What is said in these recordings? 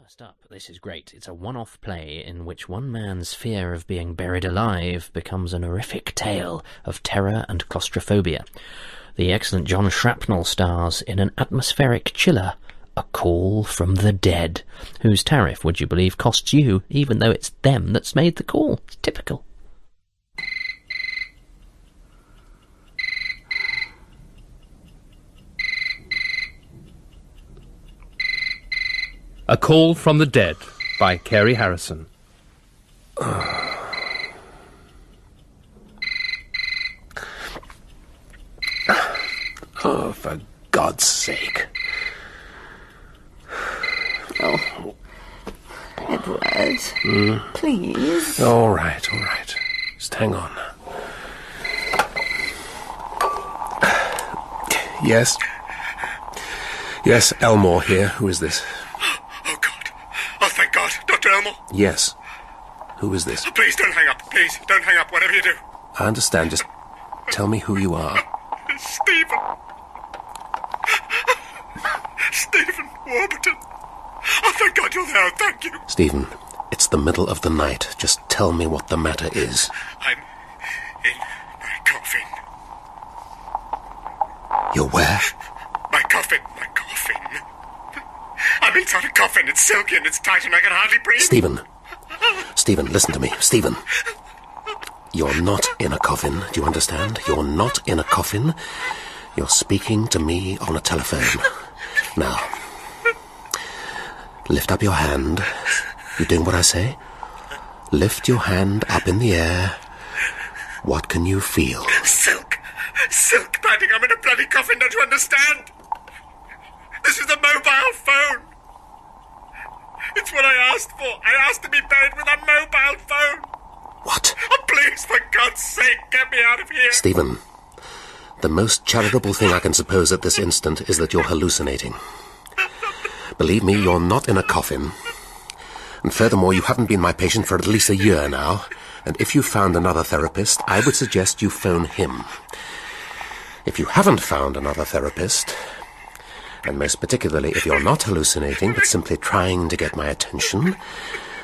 First up, this is great. It's a one-off play in which one man's fear of being buried alive becomes an horrific tale of terror and claustrophobia. The excellent John Shrapnel stars in an atmospheric chiller, A Call from the Dead, whose tariff, would you believe, costs you, even though it's them that's made the call. It's typical. A Call from the Dead by Carey Harrison. Oh, for God's sake. Oh, Edward, please. All right. Just hang on. Yes? Yes, Elmore here. Who is this? Oh, God. Oh, thank God. Dr. Elmore? Yes. Who is this? Oh, please, don't hang up. Please, don't hang up, whatever you do. I understand. Just tell me who you are. Stephen. Stephen Warburton. Oh, thank God you're there. Thank you. Stephen, it's the middle of the night. Just tell me what the matter is. I'm in my coffin. You're where? My coffin. I'm inside a coffin. It's silky and it's tight and I can hardly breathe. Stephen, listen to me. Stephen. You're not in a coffin. Do you understand? You're not in a coffin. You're speaking to me on a telephone. Now, lift up your hand. You doing what I say? Lift your hand up in the air. What can you feel? Silk padding. I'm in a bloody coffin. Don't you understand? This is a mobile phone. It's what I asked for. I asked to be buried with a mobile phone. What? Oh, please, for God's sake, get me out of here. Stephen, the most charitable thing I can suppose at this instant is that you're hallucinating. Believe me, you're not in a coffin. And furthermore, you haven't been my patient for at least a year now. And if you found another therapist, I would suggest you phone him. If you haven't found another therapist, and most particularly if you're not hallucinating but simply trying to get my attention,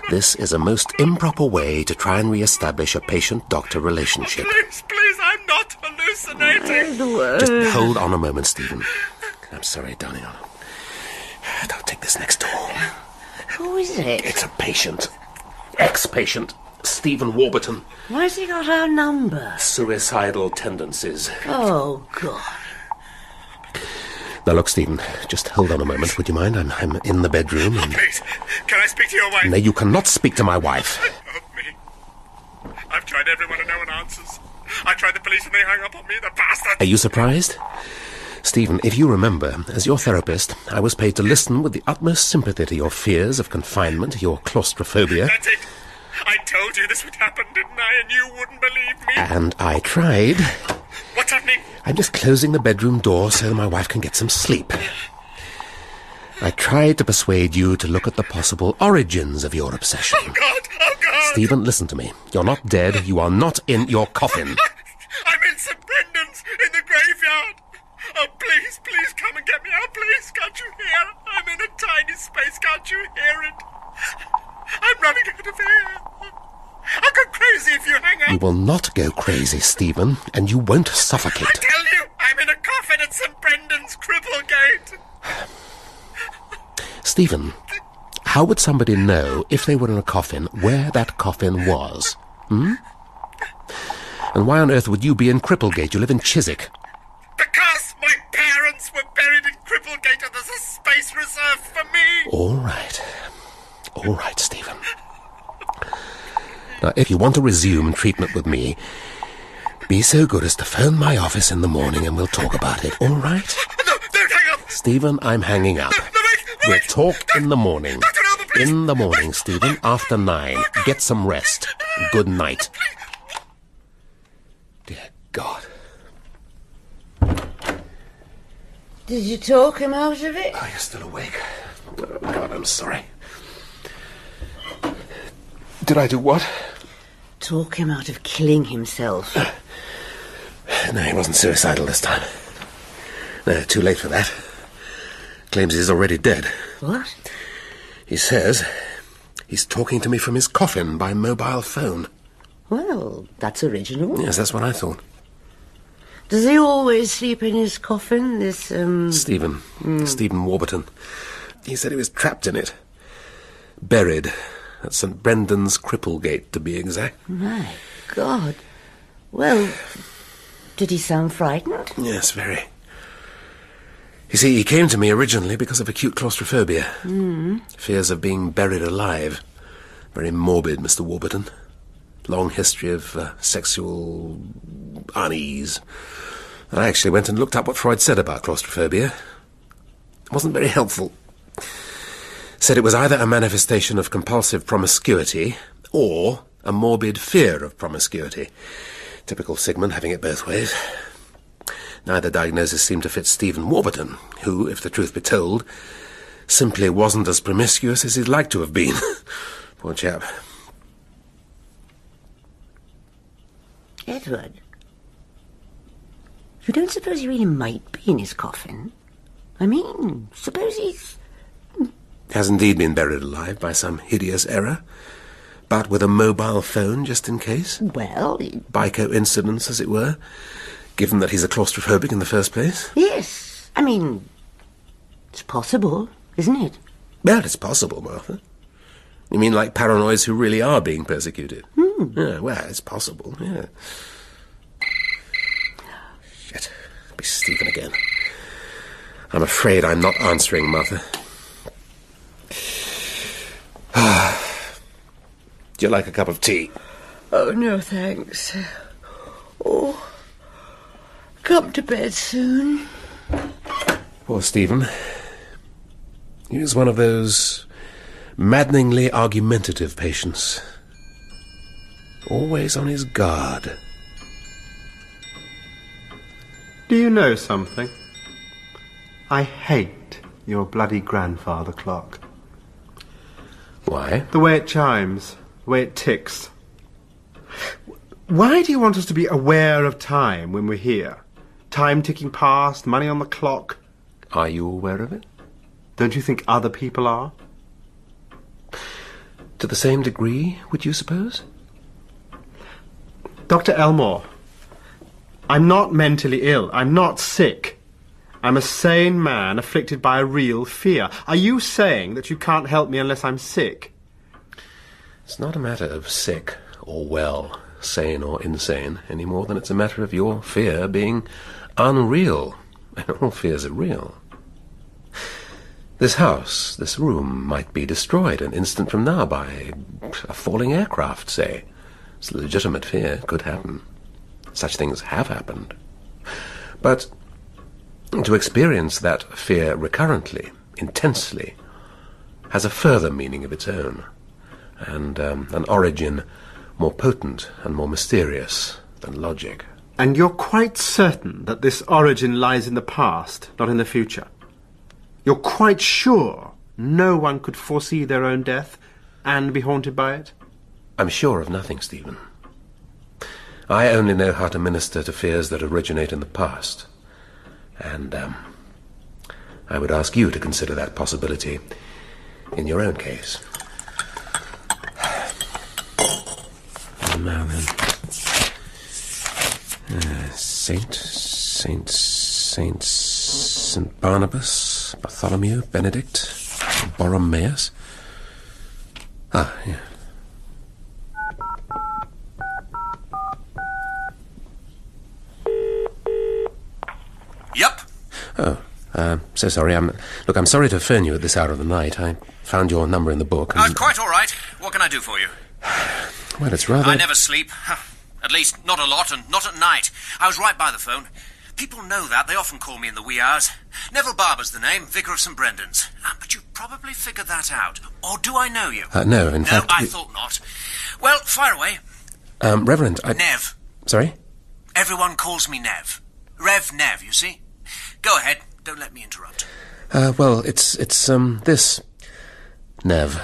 this is a most improper way to try and re-establish a patient-doctor relationship. Please, I'm not hallucinating. Just hold on a moment, Stephen. I'm sorry, darling. I'll take this next door. Who is it? It's a patient. Ex-patient. Stephen Warburton. Why's he got our number? Suicidal tendencies. Oh, God. Now, look, Stephen, just hold on a moment, would you mind? I'm in the bedroom and... Please, can I speak to your wife? No, you cannot speak to my wife. Help me. I've tried everyone and no one answers. I tried the police and they hung up on me, the bastards. Are you surprised? Stephen, if you remember, as your therapist, I was paid to listen with the utmost sympathy to your fears of confinement, your claustrophobia. That's it. I told you this would happen, didn't I? And you wouldn't believe me. And I tried. What's happening? I'm just closing the bedroom door so that my wife can get some sleep. I tried to persuade you to look at the possible origins of your obsession. Oh, God! Stephen, listen to me. You're not dead. You are not in your coffin. I'm in St. Brendan's, in the graveyard. Oh, please, come and get me out, please. Can't you hear? I'm in a tiny space. Can't you hear it? I'm running out of air. I'll go crazy if you hang up. You will not go crazy, Stephen, and you won't suffocate. I tell you, I'm in a coffin at St. Brendan's Cripplegate. Stephen, how would somebody know, if they were in a coffin, where that coffin was? And why on earth would you be in Cripplegate? You live in Chiswick. Because my parents were buried in Cripplegate and there's a space reserved for me. All right, Stephen. Now, if you want to resume treatment with me, be so good as to phone my office in the morning and we'll talk about it, all right? No, don't hang up. Stephen, I'm hanging up. We'll talk in the morning. In the morning, Stephen, after 9. Get some rest. Good night. Dear God. Did you talk him out of it? Oh, you're still awake. Oh, God, I'm sorry. Did I do what? Talk him out of killing himself. No, he wasn't suicidal this time. No, too late for that. Claims he's already dead. What? He says he's talking to me from his coffin by mobile phone. Well, that's original. Yes, that's what I thought. Does he always sleep in his coffin, this, Stephen Warburton. He said he was trapped in it. Buried at St. Brendan's Cripplegate, to be exact. My God. Well, did he sound frightened? Yes, very. You see, he came to me originally because of acute claustrophobia. Fears of being buried alive. Very morbid, Mr. Warburton. Long history of sexual unease. I actually went and looked up what Freud said about claustrophobia. It wasn't very helpful. Said it was either a manifestation of compulsive promiscuity or a morbid fear of promiscuity. Typical Sigmund having it both ways. Neither diagnosis seemed to fit Stephen Warburton, who, if the truth be told, simply wasn't as promiscuous as he'd like to have been. Poor chap. Edward, you don't suppose he really might be in his coffin? I mean, suppose he's... Has indeed been buried alive by some hideous error, but with a mobile phone just in case? Well... By coincidence, as it were, given that he's a claustrophobic in the first place? Yes. I mean, it's possible, isn't it? Well, it's possible, Martha. You mean like paranoids who really are being persecuted? Yeah, well, it's possible, yeah. Shit. It'll be Stephen again. I'm afraid I'm not answering, Martha. Do you like a cup of tea? Oh, no, thanks. Oh, come to bed soon. Poor Stephen. He was one of those maddeningly argumentative patients. Always on his guard. Do you know something? I hate your bloody grandfather clock. Why? The way it chimes, the way it ticks. Why do you want us to be aware of time when we're here? Time ticking past, money on the clock. Are you aware of it? Don't you think other people are? To the same degree, would you suppose? Dr. Elmore, I'm not mentally ill. I'm not sick. I'm a sane man afflicted by a real fear. Are you saying that you can't help me unless I'm sick? It's not a matter of sick or well, sane or insane, any more than it's a matter of your fear being unreal. And all fears are real. This house, this room, might be destroyed an instant from now by a falling aircraft, say. It's a legitimate fear. It could happen. Such things have happened. But to experience that fear recurrently, intensely, has a further meaning of its own, and an origin more potent and more mysterious than logic. And you're quite certain that this origin lies in the past, not in the future? You're quite sure no one could foresee their own death and be haunted by it? I'm sure of nothing, Stephen. I only know how to minister to fears that originate in the past. And, I would ask you to consider that possibility in your own case. Now then. Saint Barnabas, Bartholomew, Benedict, Borromeus. Ah, yeah. Yep. Oh, so sorry. I'm sorry to phone you at this hour of the night. I found your number in the book. And... Quite all right. What can I do for you? Well, it's rather... I never sleep. At least, not a lot, and not at night. I was right by the phone. People know that. They often call me in the wee hours. Neville Barber's the name, Vicar of St. Brendan's. But you've probably figured that out. Or do I know you? No, in fact... No, I thought not. Well, fire away. Reverend, Nev. Sorry? Everyone calls me Nev. Rev Nev, you see? Go ahead. Don't let me interrupt. Well, it's this. Nev.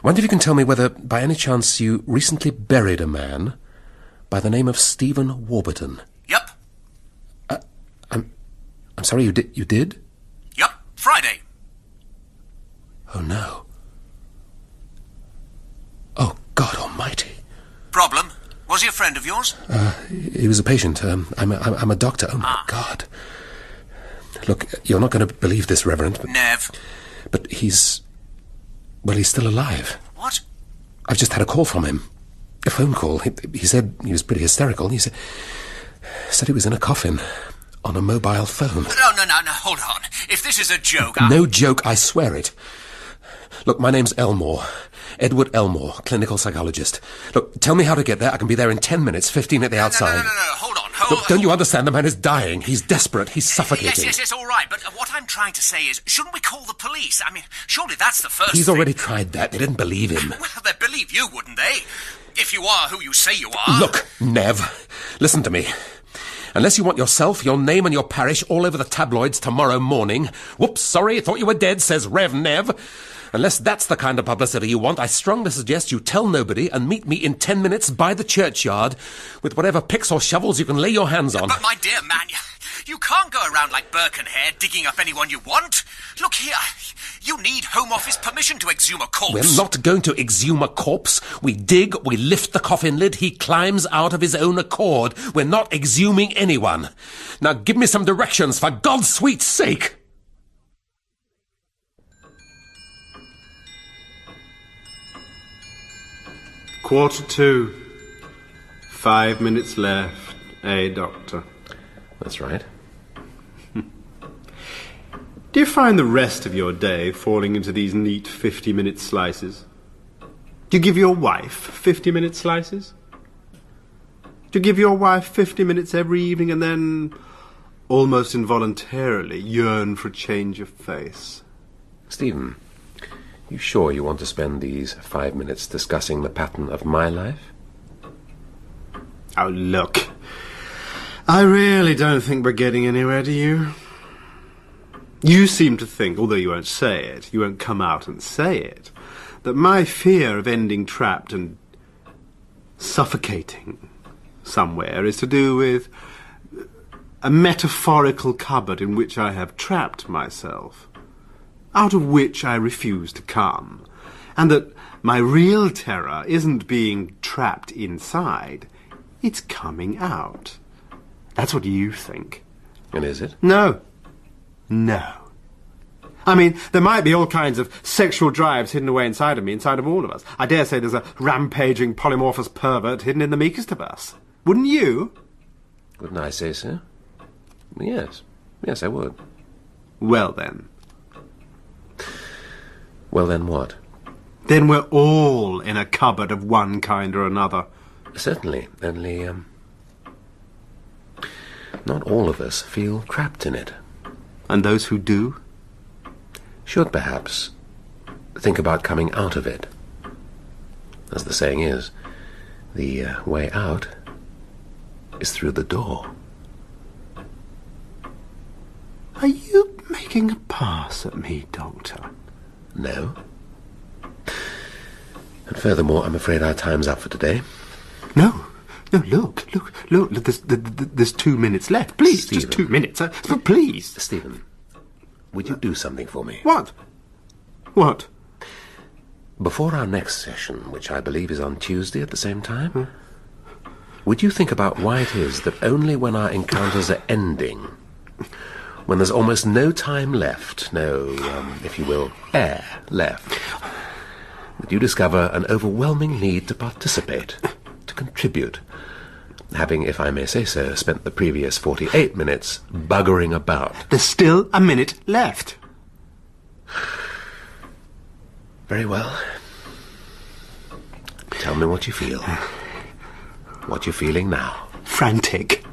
Wonder if you can tell me whether, by any chance, you recently buried a man by the name of Stephen Warburton. Yep. I'm sorry, you did? Yep. Friday. Oh, no. problem? Was he a friend of yours? He was a patient. I'm a doctor. Oh, my God. Look, you're not going to believe this, Reverend. Nev. But he's still alive. What? I've just had a call from him. A phone call. He said he was pretty hysterical. He said he was in a coffin on a mobile phone. No, hold on. If this is a joke, No joke, I swear it. Look, my name's Elmore. Edward Elmore, clinical psychologist. Look, tell me how to get there. I can be there in 10 minutes, 15 at the outside. No, hold on. Look, don't you understand? The man is dying. He's desperate. He's suffocating. Yes, all right. But what I'm trying to say is, shouldn't we call the police? I mean, surely that's the first He's thing. already tried that. They didn't believe him. Well, they'd believe you, wouldn't they? If you are who you say you are. Look, Nev, listen to me. Unless you want yourself, your name and your parish all over the tabloids tomorrow morning. Whoops, sorry, thought you were dead, says Rev Nev. Unless that's the kind of publicity you want, I strongly suggest you tell nobody and meet me in 10 minutes by the churchyard with whatever picks or shovels you can lay your hands on. But my dear man, you can't go around like Birkenhair digging up anyone you want. Look here, you need Home Office permission to exhume a corpse. We're not going to exhume a corpse. We dig, we lift the coffin lid, he climbs out of his own accord. We're not exhuming anyone. Now give me some directions, for God's sweet sake! 2:15. 5 minutes left, Doctor? That's right. Do you find the rest of your day falling into these neat 50-minute slices? Do you give your wife 50-minute slices? Do you give your wife 50 minutes every evening and then, almost involuntarily, yearn for a change of face? Stephen, you sure you want to spend these 5 minutes discussing the pattern of my life? Oh, look. I really don't think we're getting anywhere, do you? You seem to think, although you won't say it, you won't come out and say it, that my fear of ending trapped and suffocating somewhere is to do with a metaphorical cupboard in which I have trapped myself, out of which I refuse to come, and that my real terror isn't being trapped inside, it's coming out. That's what you think. And is it? No. I mean, there might be all kinds of sexual drives hidden away inside of me, inside of all of us. I dare say there's a rampaging polymorphous pervert hidden in the meekest of us. Wouldn't you? Wouldn't I say so? Yes. Yes, I would. Well, then. Well, then what? Then we're all in a cupboard of one kind or another. Certainly, only, not all of us feel trapped in it. And those who do? Should perhaps think about coming out of it. As the saying is, the way out is through the door. Are you making a pass at me, Doctor? No. And furthermore, I'm afraid our time's up for today. No, look, there's 2 minutes left. Please, Stephen. just 2 minutes. Please. Stephen, would you do something for me? What? What? Before our next session, which I believe is on Tuesday at the same time, would you think about why it is that only when our encounters are ending, when there's almost no time left, no, if you will, air left, that you discover an overwhelming need to participate, to contribute, having, if I may say so, spent the previous 48 minutes buggering about. There's still a minute left. Very well. Tell me what you feel. What you're feeling now. Frantic.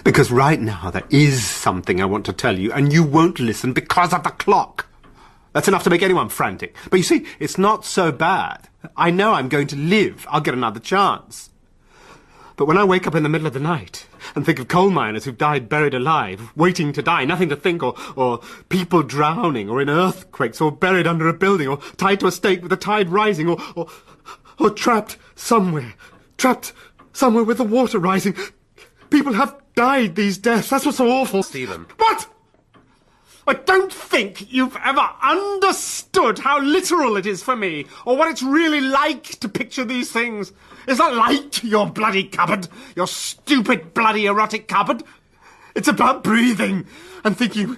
Because right now there is something I want to tell you, and you won't listen because of the clock. That's enough to make anyone frantic. But you see, it's not so bad. I know I'm going to live. I'll get another chance. But when I wake up in the middle of the night and think of coal miners who've died buried alive, waiting to die, nothing to think, or people drowning, or in earthquakes, or buried under a building, or tied to a stake with the tide rising, or trapped somewhere with the water rising. People have died these deaths. That's what's so awful. Stephen. What? I don't think you've ever understood how literal it is for me, or what it's really like to picture these things. It's not like your bloody cupboard, your stupid bloody erotic cupboard. It's about breathing and thinking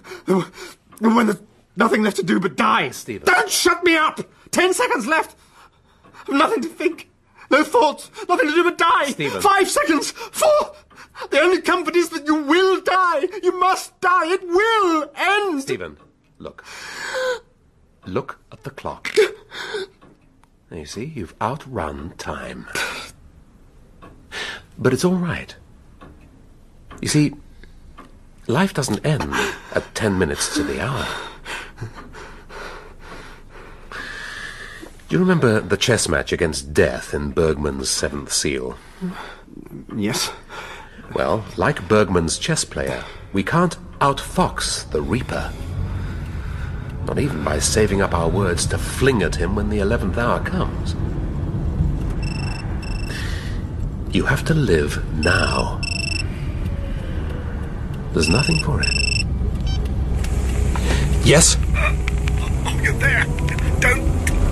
when there's nothing left to do but die. Stephen. Don't shut me up! 10 seconds left. I've nothing to think. No thoughts. Nothing to do but die. Stephen. 5 seconds. 4. The only comfort is that you will die. You must die. It will end. Stephen, look. Look at the clock. Now, you see, you've outrun time. But it's all right. You see, life doesn't end at 10 minutes to the hour. Do you remember the chess match against death in Bergman's Seventh Seal? Yes. Well, like Bergman's chess player, we can't outfox the Reaper. Not even by saving up our words to fling at him when the 11th hour comes. You have to live now. There's nothing for it. Yes? Oh, you're there. Don't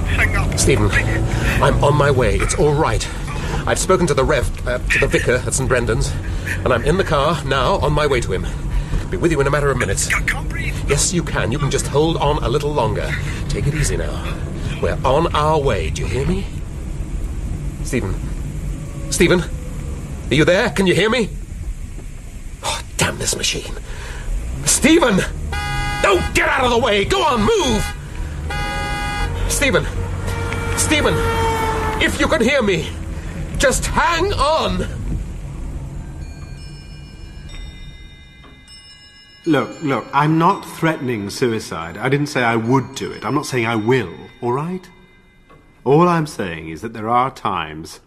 hang up. Stephen, I'm on my way. It's all right. I've spoken to the to the vicar at St. Brendan's, and I'm in the car now on my way to him. Be with you in a matter of minutes. I can't breathe. Yes, you can. You can just hold on a little longer. Take it easy now. We're on our way. Do you hear me? Stephen? Stephen? Are you there? Can you hear me? Oh, damn this machine. Stephen! No, get out of the way! Go on, move! Stephen! Stephen! If you can hear me, just hang on! Look, I'm not threatening suicide. I didn't say I would do it. I'm not saying I will, all right? All I'm saying is that there are times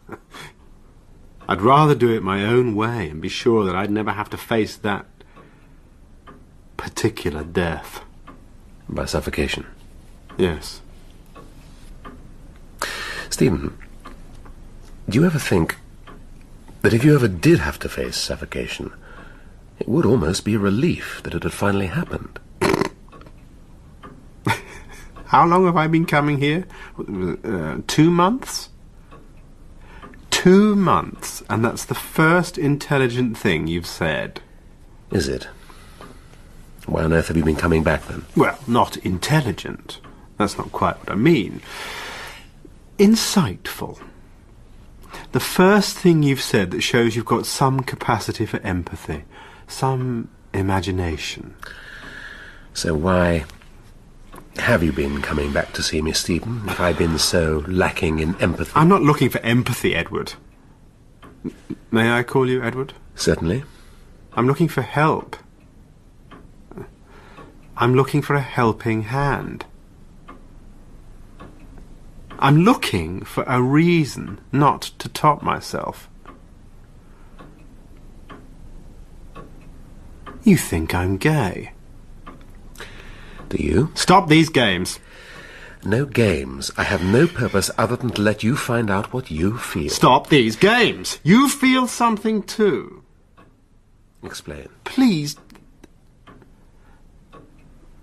I'd rather do it my own way and be sure that I'd never have to face that particular death. By suffocation. Yes. Stephen, do you ever think that if you ever did have to face suffocation, it would almost be a relief that it had finally happened? How long have I been coming here? 2 months? 2 months, and that's the first intelligent thing you've said. Is it? Why on earth have you been coming back then? Well, not intelligent. That's not quite what I mean. Insightful. The first thing you've said that shows you've got some capacity for empathy, some imagination. So why have you been coming back to see me, Stephen, if I've been so lacking in empathy? I'm not looking for empathy, Edward. May I call you Edward? Certainly. I'm looking for help. I'm looking for a helping hand. I'm looking for a reason not to top myself. You think I'm gay? Do you? Stop these games. No games. I have no purpose other than to let you find out what you feel. Stop these games. You feel something too. Explain. Please.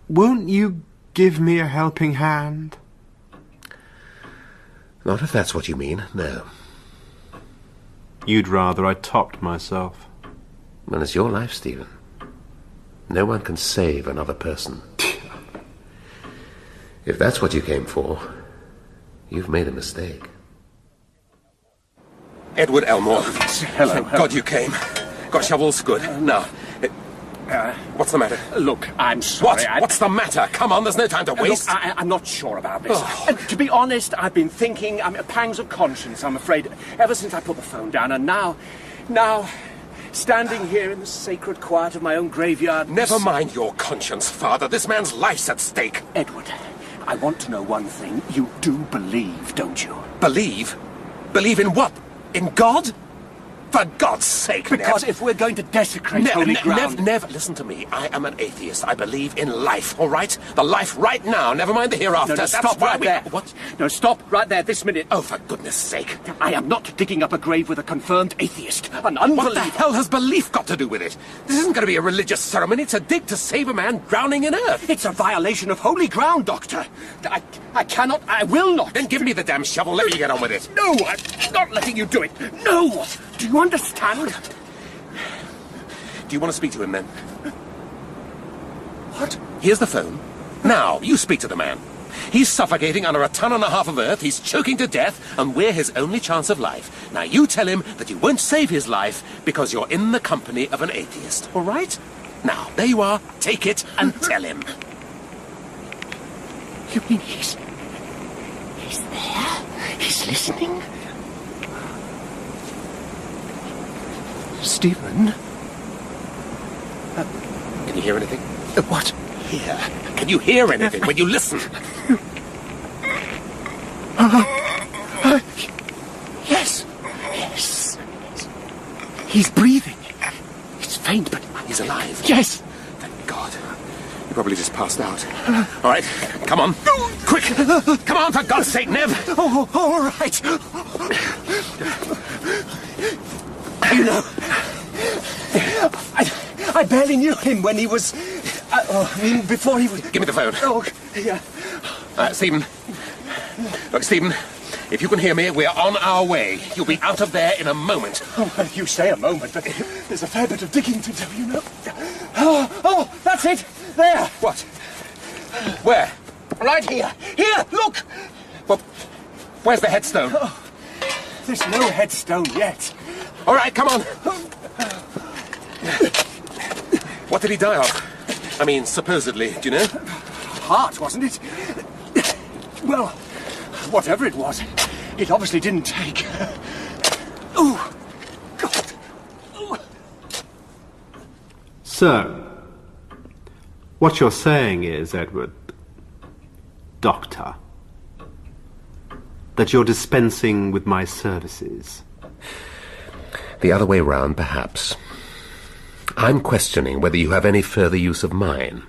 Won't you give me a helping hand? Not if that's what you mean, no. You'd rather I topped myself. Well, it's your life, Stephen. No one can save another person. If that's what you came for, you've made a mistake. Edward Elmore. Hello. Thank God you came. Got shovels? Good. Now, what's the matter? Look, I'm sorry. What? What's the matter? Come on, there's no time to waste. Look, I'm not sure about this. Oh. And to be honest, I've been thinking, pangs of conscience, I'm afraid, ever since I put the phone down, and now, standing here in the sacred quiet of my own graveyard... Never mind your conscience, Father. This man's life's at stake. Edward, I want to know one thing. You do believe, don't you? Believe? Believe in what? In God? For God's sake, Because Nev. if we're going to desecrate holy ground... Nev, listen to me. I am an atheist. I believe in life, all right? The life right now, never mind the hereafter. No, That's stop why right there. What? No, stop right there this minute. Oh, for goodness sake. I am not digging up a grave with a confirmed atheist, an What unbeliever. the hell has belief got to do with it? This isn't going to be a religious ceremony. It's a dig to save a man drowning in earth. It's a violation of holy ground, Doctor. I cannot, I will not. Then give me the damn shovel. Let me get on with it. No, I'm not letting you do it. No! Do you understand? Do you want to speak to him, then? What? Here's the phone. Now, you speak to the man. He's suffocating under 1.5 tons of earth, he's choking to death, and we're his only chance of life. Now, you tell him that you won't save his life because you're in the company of an atheist, all right? Now, there you are. Take it and tell him. You mean he's there? He's listening? Stephen? Can you hear anything? What? Here. Can you hear anything when you listen? Yes. Yes. He's breathing. It's faint, but... He's alive. Yes. Thank God. He probably just passed out. All right, come on. Quick! Come on, for God's sake, Nev! Oh, all right. You know, I barely knew him when he was... before he was... Give me the phone. Oh, yeah. Stephen. Look, Stephen, if you can hear me, we're on our way. You'll be out of there in a moment. Oh, well, you say a moment, but there's a fair bit of digging to do, you know. Oh, that's it. There. What? Where? Right here. Here, look. Well, where's the headstone? Oh, there's no headstone yet. All right, come on. What did he die of? I mean, supposedly, do you know? Heart, wasn't it? Well, whatever it was, it obviously didn't take. Oh, God. Ooh. So, what you're saying is, Edward, Doctor, that you're dispensing with my services. The other way round, perhaps. I'm questioning whether you have any further use of mine.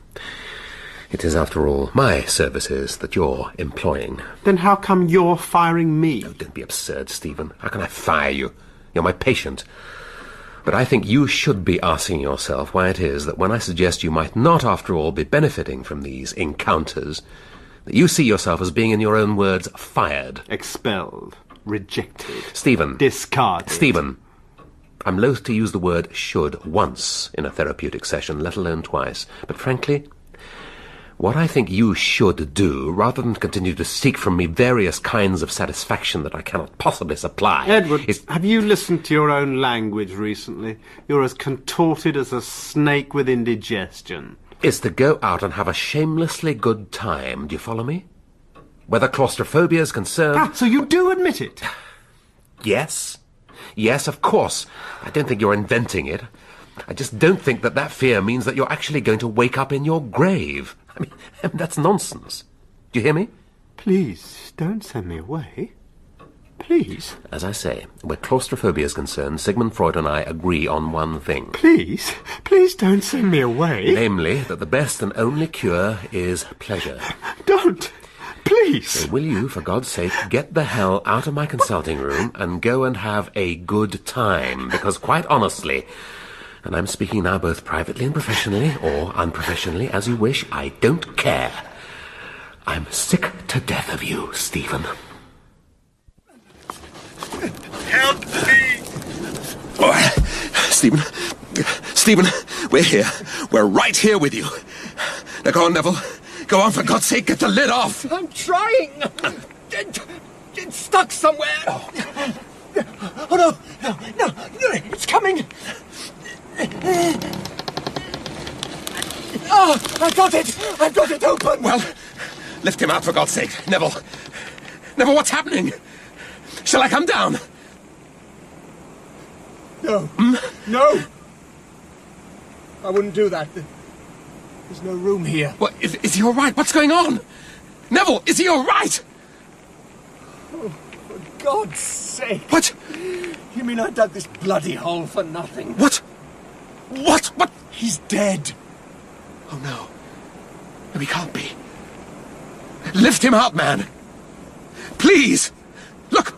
It is, after all, my services that you're employing. Then how come you're firing me? Oh, don't be absurd, Stephen. How can I fire you? You're my patient. But I think you should be asking yourself why it is that when I suggest you might not, after all, be benefiting from these encounters, that you see yourself as being, in your own words, fired. Expelled. Rejected. Stephen. Discarded. Stephen. I'm loath to use the word should once in a therapeutic session, let alone twice. But frankly, what I think you should do, rather than continue to seek from me various kinds of satisfaction that I cannot possibly supply... Edward, is... have you listened to your own language recently? You're as contorted as a snake with indigestion. ...is to go out and have a shamelessly good time. Do you follow me? Whether claustrophobia is concerned... So you do admit it? Yes. Yes, of course. I don't think you're inventing it. I just don't think that that fear means that you're actually going to wake up in your grave. I mean, that's nonsense. Do you hear me? Please, don't send me away. Please. As I say, where claustrophobia is concerned, Sigmund Freud and I agree on one thing. Please don't send me away. Namely, that the best and only cure is pleasure. Don't. Please. So will you, for God's sake, get the hell out of my consulting room and go and have a good time? Because quite honestly, and I'm speaking now both privately and professionally, or unprofessionally, as you wish, I don't care. I'm sick to death of you, Stephen. Help me! Oh, Stephen, we're here. We're right here with you. Now go on, Neville. Go on, for God's sake, get the lid off! I'm trying! It's stuck somewhere! Oh, no, it's coming! Oh, I've got it open! Well, lift him out, for God's sake. Neville, what's happening? Shall I come down? No. No! I wouldn't do that. There's no room here. What, is he all right? What's going on? Neville, is he all right? Oh, for God's sake! What? You mean I dug this bloody hole for nothing? What? What? He's dead. Oh, no. No, he can't be. Lift him up, man. Please. Look.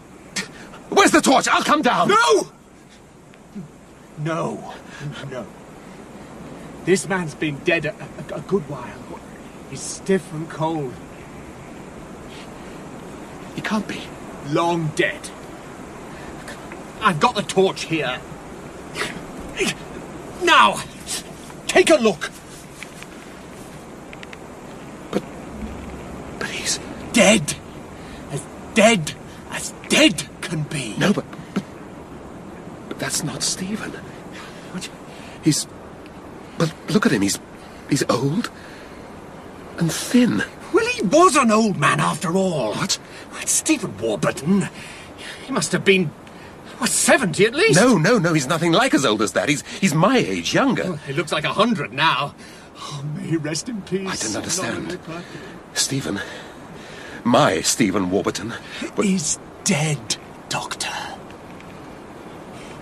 Where's the torch? I'll come down. No! No. This man's been dead a good while. He's stiff and cold. He can't be. Long dead. I've got the torch here. Now, take a look. But he's dead. As dead can be. No, but that's not Stephen. He's... But look at him, he's old and thin. Well, he was an old man after all. What? Stephen Warburton. He must have been, 70 at least? No, he's nothing like as old as that. He's my age, younger. Well, he looks like 100 now. Oh, may he rest in peace. I don't understand. Stephen, my Stephen Warburton... He's dead, Doctor.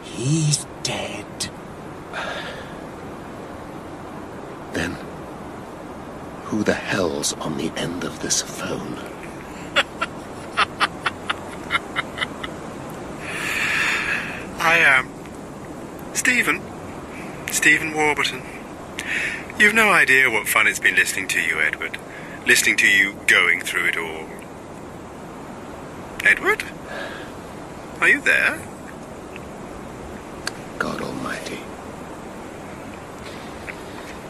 He's dead. Then, who the hell's on the end of this phone? I am. Stephen Warburton. You've no idea what fun it's been listening to you, Edward. Listening to you going through it all. Edward? Are you there? God Almighty.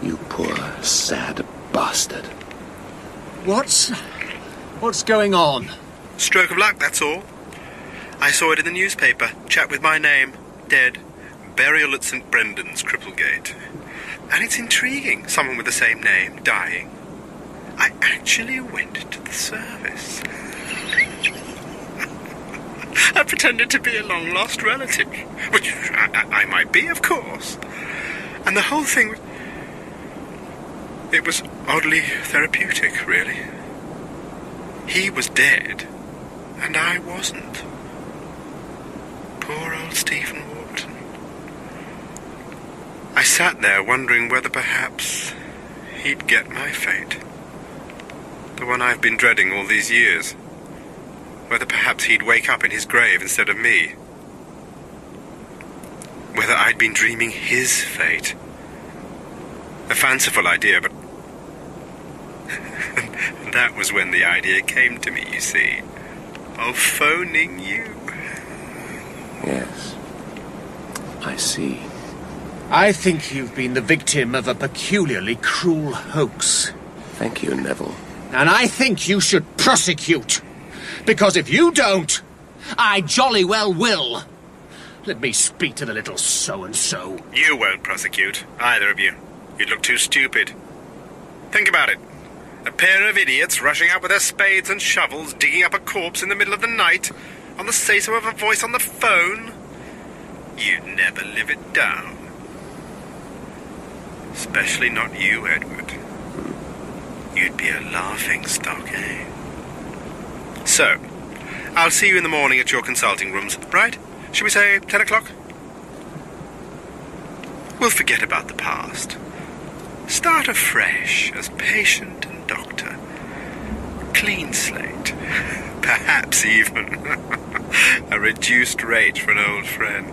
You poor, sad bastard. What's going on? Stroke of luck, that's all. I saw it in the newspaper. Chap with my name. Dead. Burial at St. Brendan's, Cripplegate. And it's intriguing. Someone with the same name, dying. I actually went to the service. I pretended to be a long-lost relative. Which I might be, of course. And the whole thing... It was oddly therapeutic, really. He was dead, and I wasn't. Poor old Stephen Warburton. I sat there wondering whether perhaps he'd get my fate. The one I've been dreading all these years. Whether perhaps he'd wake up in his grave instead of me. Whether I'd been dreaming his fate. A fanciful idea, but... that was when the idea came to me, you see. Of phoning you. Yes. I see. I think you've been the victim of a peculiarly cruel hoax. Thank you, Neville. And I think you should prosecute. Because if you don't, I jolly well will. Let me speak to the little so-and-so. You won't prosecute, either of you. You'd look too stupid. Think about it. A pair of idiots rushing out with their spades and shovels, digging up a corpse in the middle of the night, on the say-so of a voice on the phone. You'd never live it down. Especially not you, Edward. You'd be a laughing stock, eh? So, I'll see you in the morning at your consulting rooms, right? Shall we say 10 o'clock? We'll forget about the past. Start afresh as patient and doctor. Clean slate. Perhaps even a reduced rate for an old friend.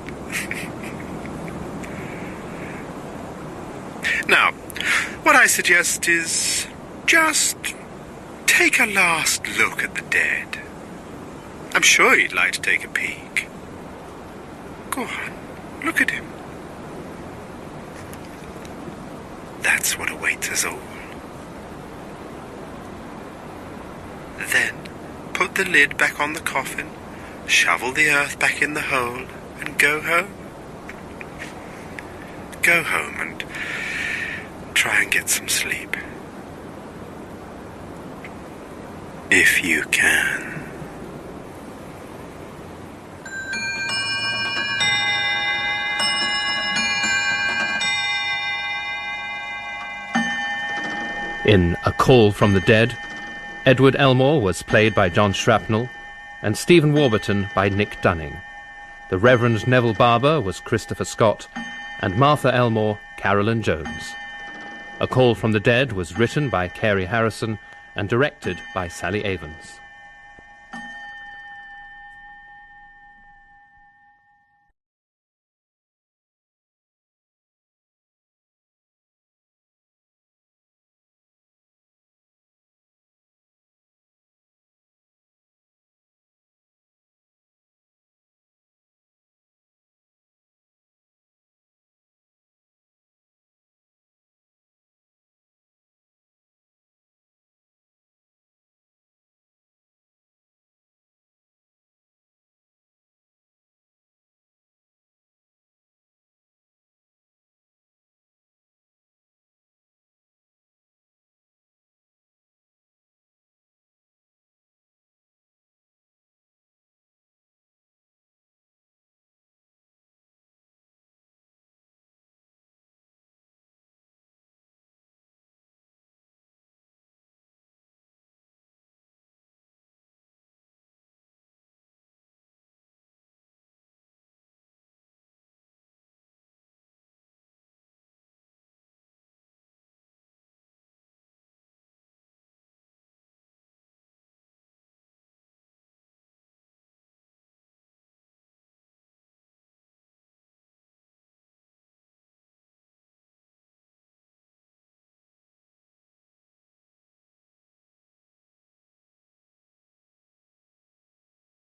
Now, what I suggest is just take a last look at the dead. I'm sure you'd like to take a peek. Go on, look at him. That's what awaits us all. Then, put the lid back on the coffin, shovel the earth back in the hole, and go home. Go home and try and get some sleep. If you can. In A Call from the Dead, Edward Elmore was played by John Shrapnel, and Stephen Warburton by Nick Dunning. The Reverend Neville Barber was Christopher Scott, and Martha Elmore, Carolyn Jones. A Call from the Dead was written by Carey Harrison and directed by Sally Avens.